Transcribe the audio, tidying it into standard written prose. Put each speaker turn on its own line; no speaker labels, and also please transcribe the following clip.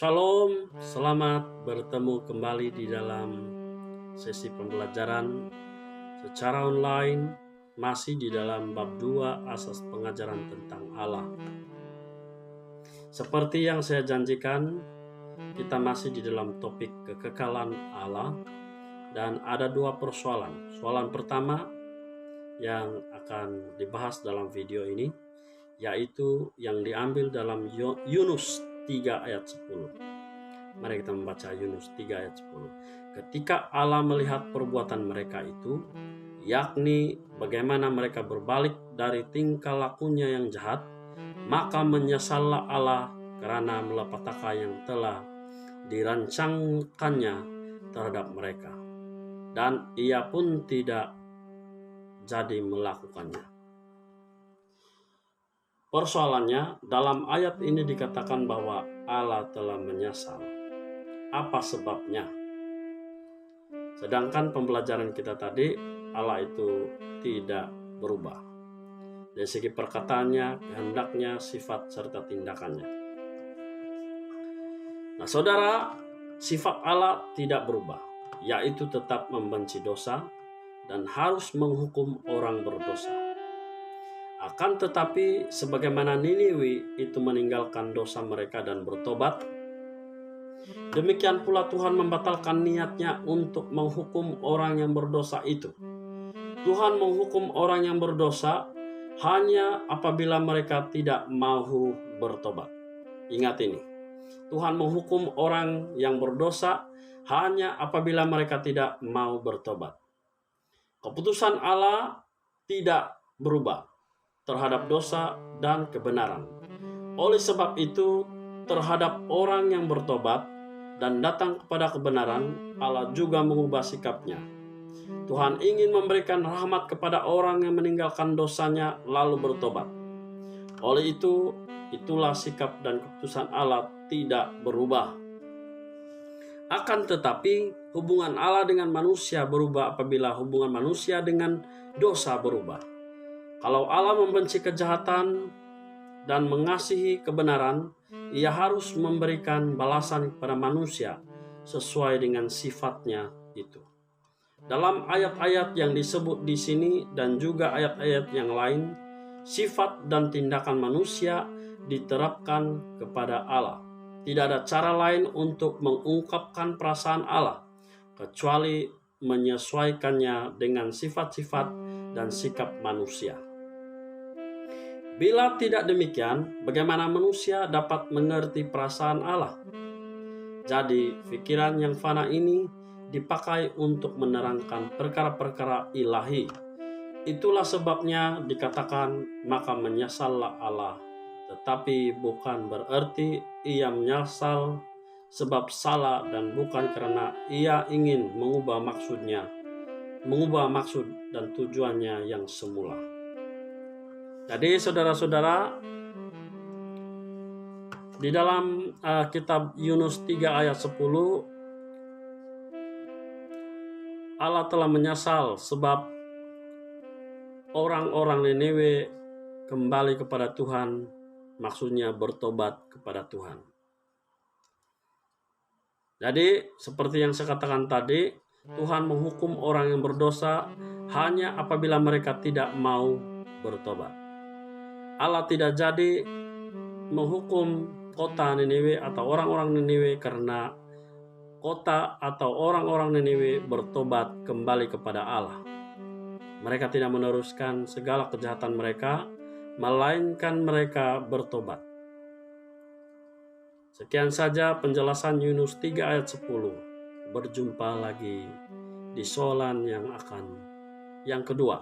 Shalom, selamat bertemu kembali di dalam sesi pembelajaran secara online, masih di dalam bab 2 asas pengajaran tentang Allah. Seperti yang saya janjikan, kita masih di dalam topik kekekalan Allah dan ada dua persoalan. Soalan pertama yang akan dibahas dalam video ini, yaitu yang diambil dalam Yunus 3 ayat 10. Mari kita membaca Yunus 3 ayat 10. Ketika Allah melihat perbuatan mereka itu, yakni bagaimana mereka berbalik dari tingkah lakunya yang jahat, maka menyesallah Allah karena malapetaka yang telah dirancangkannya terhadap mereka, dan ia pun tidak jadi melakukannya. Persoalannya, dalam ayat ini dikatakan bahwa Allah telah menyesal. Apa sebabnya? Sedangkan pembelajaran kita tadi, Allah itu tidak berubah. Dari segi perkataannya, kehendaknya, sifat, serta tindakannya. Nah, saudara, sifat Allah tidak berubah, yaitu tetap membenci dosa dan harus menghukum orang berdosa. Akan tetapi, sebagaimana Niniwi itu meninggalkan dosa mereka dan bertobat, demikian pula Tuhan membatalkan niatnya untuk menghukum orang yang berdosa itu. Tuhan menghukum orang yang berdosa hanya apabila mereka tidak mau bertobat. Ingat ini, Tuhan menghukum orang yang berdosa hanya apabila mereka tidak mau bertobat. Keputusan Allah tidak berubah terhadap dosa dan kebenaran. Oleh sebab itu, terhadap orang yang bertobat dan datang kepada kebenaran, Allah juga mengubah sikapnya. Tuhan ingin memberikan rahmat kepada orang yang meninggalkan dosanya lalu bertobat. Oleh itu, itulah sikap dan keputusan Allah tidak berubah. Akan tetapi, hubungan Allah dengan manusia berubah apabila hubungan manusia dengan dosa berubah. Kalau Allah membenci kejahatan dan mengasihi kebenaran, Ia harus memberikan balasan kepada manusia sesuai dengan sifatnya itu. Dalam ayat-ayat yang disebut di sini dan juga ayat-ayat yang lain, sifat dan tindakan manusia diterapkan kepada Allah. Tidak ada cara lain untuk mengungkapkan perasaan Allah kecuali menyesuaikannya dengan sifat-sifat dan sikap manusia. Bila tidak demikian, bagaimana manusia dapat mengerti perasaan Allah? Jadi, pikiran yang fana ini dipakai untuk menerangkan perkara-perkara ilahi. Itulah sebabnya dikatakan, maka menyesallah Allah. Tetapi bukan berarti ia menyesal sebab salah dan bukan karena ia ingin mengubah maksud dan tujuannya yang semula. Jadi saudara-saudara, di dalam kitab Yunus 3 ayat 10, Allah telah menyesal sebab orang-orang Niniwe kembali kepada Tuhan, maksudnya bertobat kepada Tuhan. Jadi seperti yang saya katakan tadi, Tuhan menghukum orang yang berdosa hanya apabila mereka tidak mau bertobat. Allah tidak jadi menghukum kota Niniwe atau orang-orang Niniwe karena kota atau orang-orang Niniwe bertobat kembali kepada Allah. Mereka tidak meneruskan segala kejahatan mereka, melainkan mereka bertobat. Sekian saja penjelasan Yunus 3 ayat 10. Berjumpa lagi di soalan yang kedua.